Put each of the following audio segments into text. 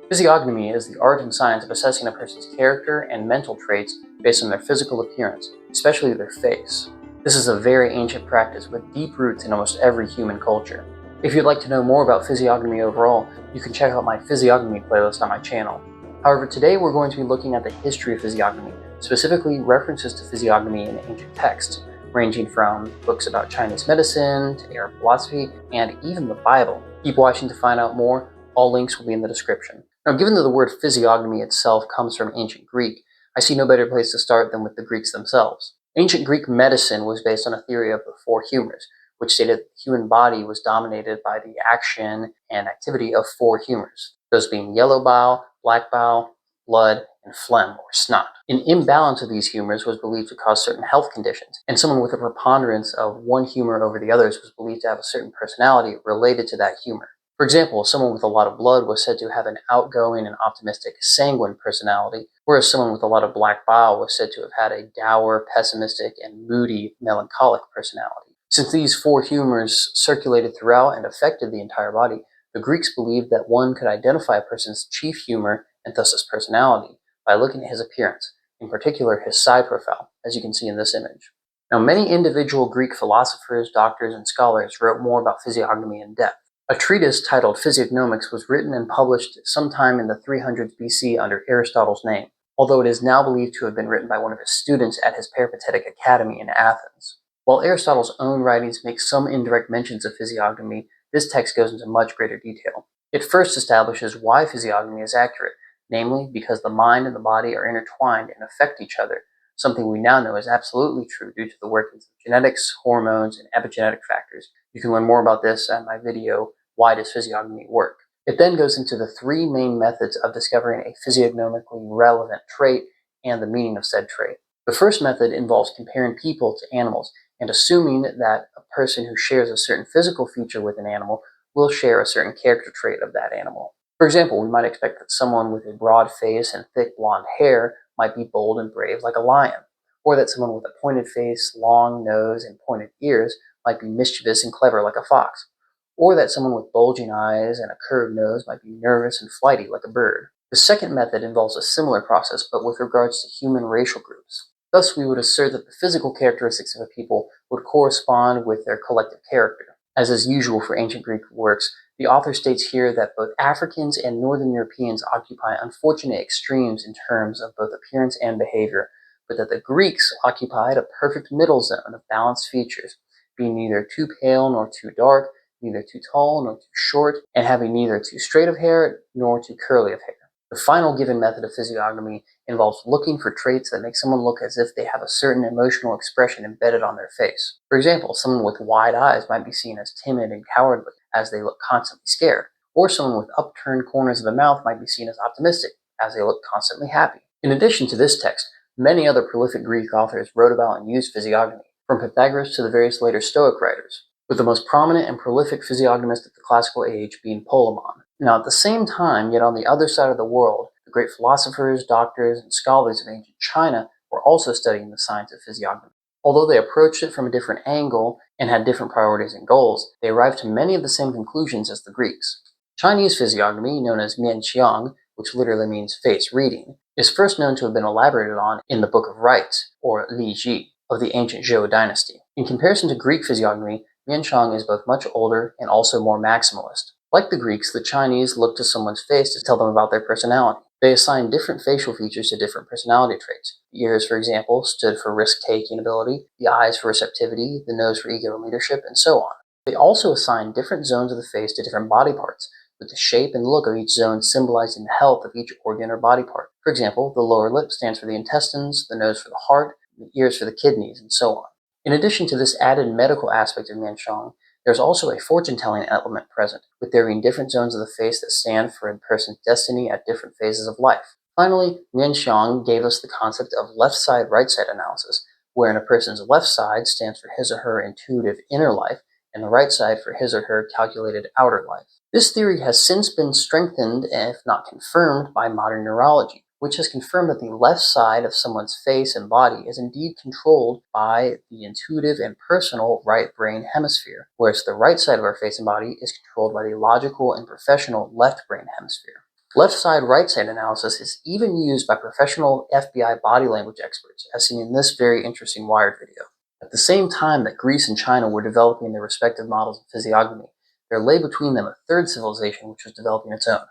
Physiognomy is the art and science of assessing a person's character and mental traits based on their physical appearance, especially their face. This is a very ancient practice with deep roots in almost every human culture. If you'd like to know more about physiognomy overall, you can check out my physiognomy playlist on my channel. However, today we're going to be looking at the history of physiognomy, specifically references to physiognomy in ancient texts, ranging from books about Chinese medicine to Arab philosophy and even the Bible. Keep watching to find out more. All links will be in the description. Now, given that the word physiognomy itself comes from ancient Greek, I see no better place to start than with the Greeks themselves. Ancient Greek medicine was based on a theory of the four humors, which stated that the human body was dominated by the action and activity of four humors, those being yellow bile, black bile, blood, and phlegm or snot. An imbalance of these humors was believed to cause certain health conditions, and someone with a preponderance of one humor over the others was believed to have a certain personality related to that humor. For example, someone with a lot of blood was said to have an outgoing and optimistic sanguine personality, whereas someone with a lot of black bile was said to have had a dour, pessimistic, and moody, melancholic personality. Since these four humors circulated throughout and affected the entire body, the Greeks believed that one could identify a person's chief humor and thus his personality by looking at his appearance, in particular his side profile, as you can see in this image. Now, many individual Greek philosophers, doctors, and scholars wrote more about physiognomy in depth. A treatise titled Physiognomics was written and published sometime in the 300s BC under Aristotle's name, although it is now believed to have been written by one of his students at his Peripatetic Academy in Athens. While Aristotle's own writings make some indirect mentions of physiognomy, this text goes into much greater detail. It first establishes why physiognomy is accurate, namely because the mind and the body are intertwined and affect each other, something we now know is absolutely true due to the workings of genetics, hormones, and epigenetic factors. You can learn more about this in my video, Why Does Physiognomy Work? It then goes into the three main methods of discovering a physiognomically relevant trait and the meaning of said trait. The first method involves comparing people to animals and assuming that a person who shares a certain physical feature with an animal will share a certain character trait of that animal. For example, we might expect that someone with a broad face and thick blonde hair might be bold and brave like a lion, or that someone with a pointed face, long nose, and pointed ears might be mischievous and clever like a fox, or that someone with bulging eyes and a curved nose might be nervous and flighty like a bird. The second method involves a similar process, but with regards to human racial groups. Thus, we would assert that the physical characteristics of a people would correspond with their collective character. As is usual for ancient Greek works, the author states here that both Africans and Northern Europeans occupy unfortunate extremes in terms of both appearance and behavior, but that the Greeks occupied a perfect middle zone of balanced features, being neither too pale nor too dark, neither too tall nor too short, and having neither too straight of hair nor too curly of hair. The final given method of physiognomy involves looking for traits that make someone look as if they have a certain emotional expression embedded on their face. For example, someone with wide eyes might be seen as timid and cowardly, as they look constantly scared, or someone with upturned corners of the mouth might be seen as optimistic, as they look constantly happy. In addition to this text, many other prolific Greek authors wrote about and used physiognomy, from Pythagoras to the various later Stoic writers, with the most prominent and prolific physiognomist of the classical age being Polemon. Now, at the same time, yet on the other side of the world, the great philosophers, doctors, and scholars of ancient China were also studying the science of physiognomy. Although they approached it from a different angle and had different priorities and goals, they arrived to many of the same conclusions as the Greeks. Chinese physiognomy, known as Mien Shiang, which literally means face reading, is first known to have been elaborated on in the Book of Rites, or Li Ji, of the ancient Zhou dynasty. In comparison to Greek physiognomy, Mien Shiang is both much older and also more maximalist. Like the Greeks, the Chinese look to someone's face to tell them about their personality. They assign different facial features to different personality traits. The ears, for example, stood for risk-taking ability, the eyes for receptivity, the nose for ego and leadership, and so on. They also assign different zones of the face to different body parts, with the shape and look of each zone symbolizing the health of each organ or body part. For example, the lower lip stands for the intestines, the nose for the heart, the ears for the kidneys, and so on. In addition to this added medical aspect of Mien Shiang, there's also a fortune-telling element present, with there being different zones of the face that stand for a person's destiny at different phases of life. Finally, Mien Shiang gave us the concept of left side, right side analysis, wherein a person's left side stands for his or her intuitive inner life, and the right side for his or her calculated outer life. This theory has since been strengthened, if not confirmed, by modern neurology, which has confirmed that the left side of someone's face and body is indeed controlled by the intuitive and personal right brain hemisphere, whereas the right side of our face and body is controlled by the logical and professional left brain hemisphere. Left side, right side analysis is even used by professional FBI body language experts, as seen in this very interesting Wired video. At the same time that Greece and China were developing their respective models of physiognomy, there lay between them a third civilization which was developing its own: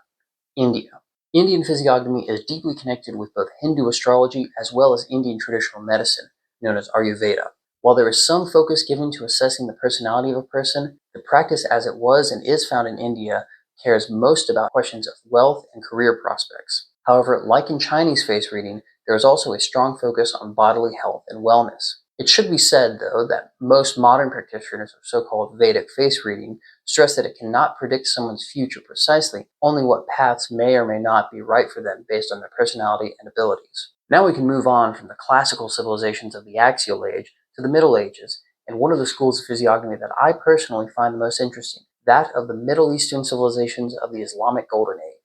India. Indian physiognomy is deeply connected with both Hindu astrology as well as Indian traditional medicine, known as Ayurveda. While there is some focus given to assessing the personality of a person, the practice as it was and is found in India cares most about questions of wealth and career prospects. However, like in Chinese face reading, there is also a strong focus on bodily health and wellness. It should be said, though, that most modern practitioners of so-called Vedic face reading stress that it cannot predict someone's future precisely, only what paths may or may not be right for them based on their personality and abilities. Now we can move on from the classical civilizations of the Axial Age to the Middle Ages, and one of the schools of physiognomy that I personally find the most interesting, that of the Middle Eastern civilizations of the Islamic Golden Age.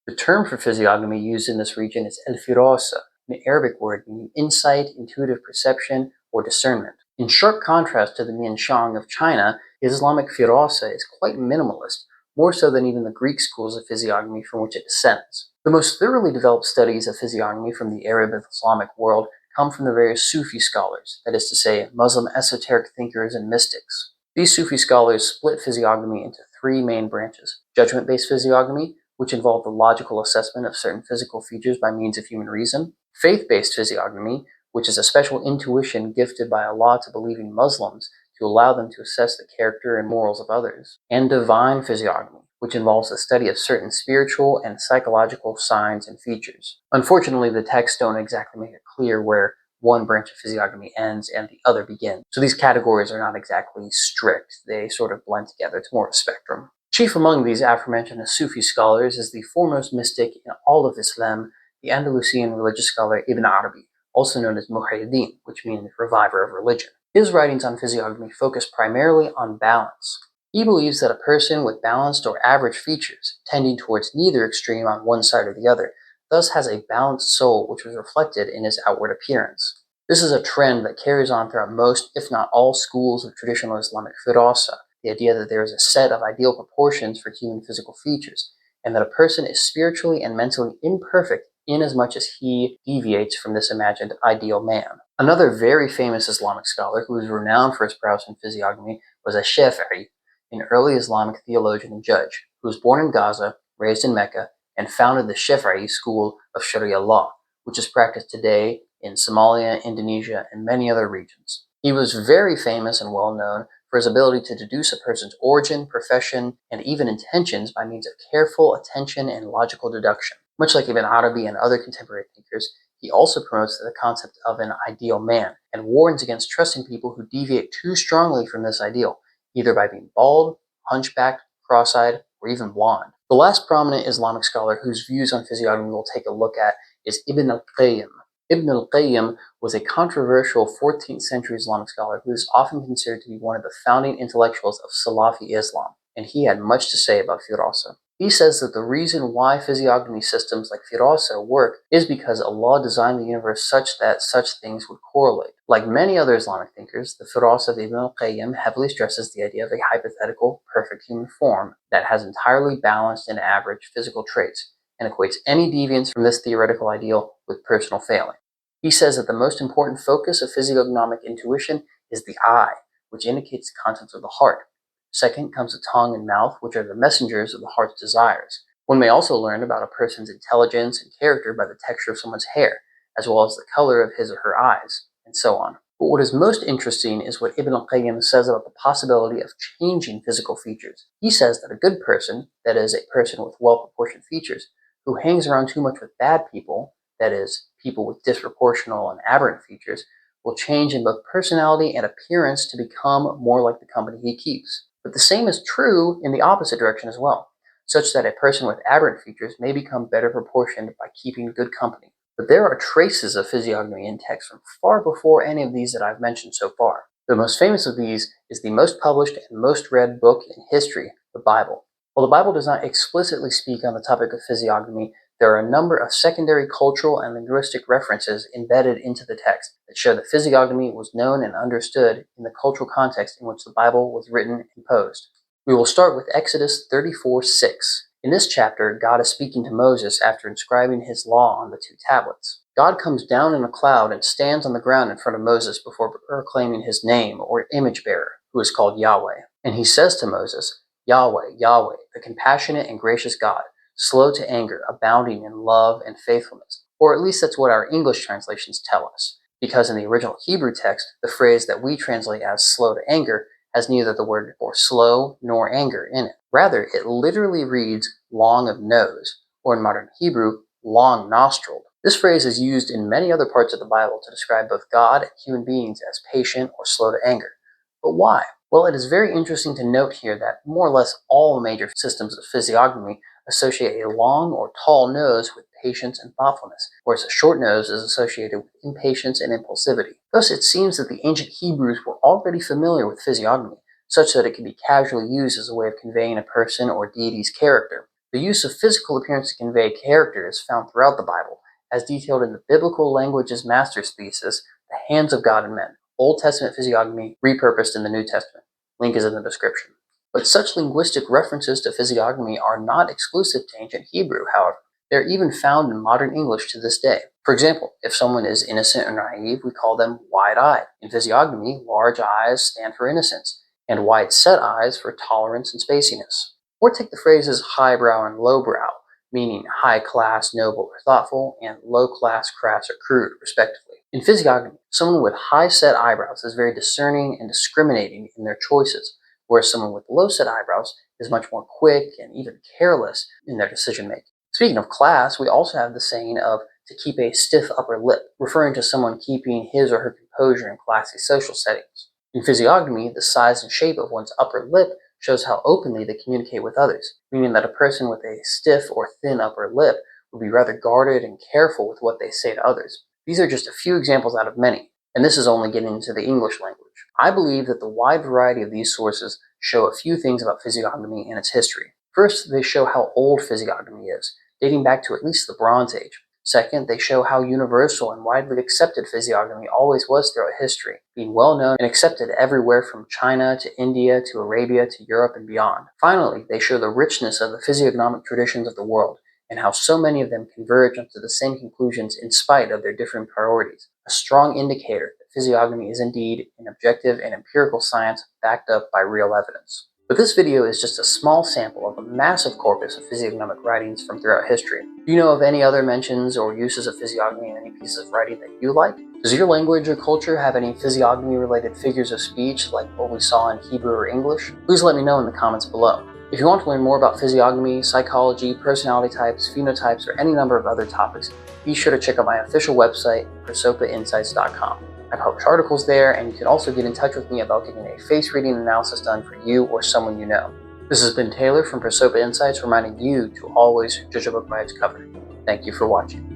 The term for physiognomy used in this region is Al-Firaasa, an Arabic word meaning insight, intuitive perception, or discernment. In sharp contrast to the Mien Shiang of China, the Islamic Firaasa is quite minimalist, more so than even the Greek schools of physiognomy from which it descends. The most thoroughly developed studies of physiognomy from the Arab and Islamic world come from the various Sufi scholars, that is to say, Muslim esoteric thinkers and mystics. These Sufi scholars split physiognomy into three main branches: judgment-based physiognomy, which involved the logical assessment of certain physical features by means of human reason; faith-based physiognomy, which is a special intuition gifted by Allah to believing Muslims to allow them to assess the character and morals of others; and divine physiognomy, which involves the study of certain spiritual and psychological signs and features. Unfortunately, the texts don't exactly make it clear where one branch of physiognomy ends and the other begins. So these categories are not exactly strict. They sort of blend together. It's more of a spectrum. Chief among these aforementioned Sufi scholars is the foremost mystic in all of Islam, the Andalusian religious scholar Ibn Arabi, also known as Muhyiddin, which means reviver of religion. His writings on physiognomy focus primarily on balance. He believes that a person with balanced or average features, tending towards neither extreme on one side or the other, thus has a balanced soul which is reflected in his outward appearance. This is a trend that carries on throughout most, if not all, schools of traditional Islamic firasa, the idea that there is a set of ideal proportions for human physical features, and that a person is spiritually and mentally imperfect inasmuch as he deviates from this imagined ideal man. Another very famous Islamic scholar who is renowned for his prowess in physiognomy was Al-Shafi'i, an early Islamic theologian and judge, who was born in Gaza, raised in Mecca, and founded the Shafi'i school of Sharia law, which is practiced today in Somalia, Indonesia, and many other regions. He was very famous and well known for his ability to deduce a person's origin, profession, and even intentions by means of careful attention and logical deduction. Much like Ibn Arabi and other contemporary thinkers, he also promotes the concept of an ideal man and warns against trusting people who deviate too strongly from this ideal, either by being bald, hunchbacked, cross-eyed, or even blonde. The last prominent Islamic scholar whose views on physiognomy we'll take a look at is Ibn al-Qayyim. Ibn al-Qayyim was a controversial 14th century Islamic scholar who is often considered to be one of the founding intellectuals of Salafi Islam, and he had much to say about Firasa. He says that the reason why physiognomy systems like Firasa work is because Allah designed the universe such that such things would correlate. Like many other Islamic thinkers, the Firasa of Ibn al-Qayyim heavily stresses the idea of a hypothetical, perfect human form that has entirely balanced and average physical traits, and equates any deviance from this theoretical ideal with personal failing. He says that the most important focus of physiognomic intuition is the eye, which indicates the contents of the heart. Second comes the tongue and mouth, which are the messengers of the heart's desires. One may also learn about a person's intelligence and character by the texture of someone's hair, as well as the color of his or her eyes, and so on. But what is most interesting is what Ibn al-Qayyim says about the possibility of changing physical features. He says that a good person, that is, a person with well-proportioned features, who hangs around too much with bad people, that is, people with disproportional and aberrant features, will change in both personality and appearance to become more like the company he keeps. But the same is true in the opposite direction as well, such that a person with aberrant features may become better proportioned by keeping good company. But there are traces of physiognomy in texts from far before any of these that I've mentioned so far. The most famous of these is the most published and most read book in history, the Bible. While the Bible does not explicitly speak on the topic of physiognomy, there are a number of secondary cultural and linguistic references embedded into the text that show that physiognomy was known and understood in the cultural context in which the Bible was written and composed. We will start with Exodus 34:6. In this chapter, God is speaking to Moses after inscribing his law on the 2 tablets. God comes down in a cloud and stands on the ground in front of Moses before proclaiming his name, or image bearer, who is called Yahweh. And he says to Moses, Yahweh, Yahweh, the compassionate and gracious God, slow to anger, abounding in love and faithfulness. Or at least that's what our English translations tell us, because in the original Hebrew text, the phrase that we translate as slow to anger has neither the word for slow nor anger in it. Rather, it literally reads long of nose, or in modern Hebrew, long nostriled. This phrase is used in many other parts of the Bible to describe both God and human beings as patient or slow to anger. But why? Well, it is very interesting to note here that more or less all major systems of physiognomy associate a long or tall nose with patience and thoughtfulness, whereas a short nose is associated with impatience and impulsivity. Thus, it seems that the ancient Hebrews were already familiar with physiognomy, such that it can be casually used as a way of conveying a person or deity's character. The use of physical appearance to convey character is found throughout the Bible, as detailed in the Biblical Languages Master's Thesis, The Hands of God and Men, Old Testament Physiognomy repurposed in the New Testament. Link is in the description. But such linguistic references to physiognomy are not exclusive to ancient Hebrew, however. They are even found in modern English to this day. For example, if someone is innocent or naive, we call them wide-eyed. In physiognomy, large eyes stand for innocence, and wide-set eyes for tolerance and spaciness. Or take the phrases highbrow and lowbrow, meaning high-class, noble, or thoughtful, and low-class, crass, or crude, respectively. In physiognomy, someone with high-set eyebrows is very discerning and discriminating in their choices, whereas someone with low-set eyebrows is much more quick and even careless in their decision-making. Speaking of class, we also have the saying of to keep a stiff upper lip, referring to someone keeping his or her composure in classy social settings. In physiognomy, the size and shape of one's upper lip shows how openly they communicate with others, meaning that a person with a stiff or thin upper lip would be rather guarded and careful with what they say to others. These are just a few examples out of many, and this is only getting into the English language. I believe that the wide variety of these sources show a few things about physiognomy and its history. First, they show how old physiognomy is, dating back to at least the Bronze Age. Second, they show how universal and widely accepted physiognomy always was throughout history, being well known and accepted everywhere from China to India to Arabia to Europe and beyond. Finally, they show the richness of the physiognomic traditions of the world, and how so many of them converge onto the same conclusions in spite of their different priorities, a strong indicator that physiognomy is indeed an objective and empirical science backed up by real evidence. But this video is just a small sample of a massive corpus of physiognomic writings from throughout history. Do you know of any other mentions or uses of physiognomy in any pieces of writing that you like? Does your language or culture have any physiognomy-related figures of speech like what we saw in Hebrew or English? Please let me know in the comments below. If you want to learn more about physiognomy, psychology, personality types, phenotypes, or any number of other topics, be sure to check out my official website, prosopainsights.com. I publish articles there, and you can also get in touch with me about getting a face reading analysis done for you or someone you know. This has been Taylor from Prosopa Insights, reminding you to always judge a book by its cover. Thank you for watching.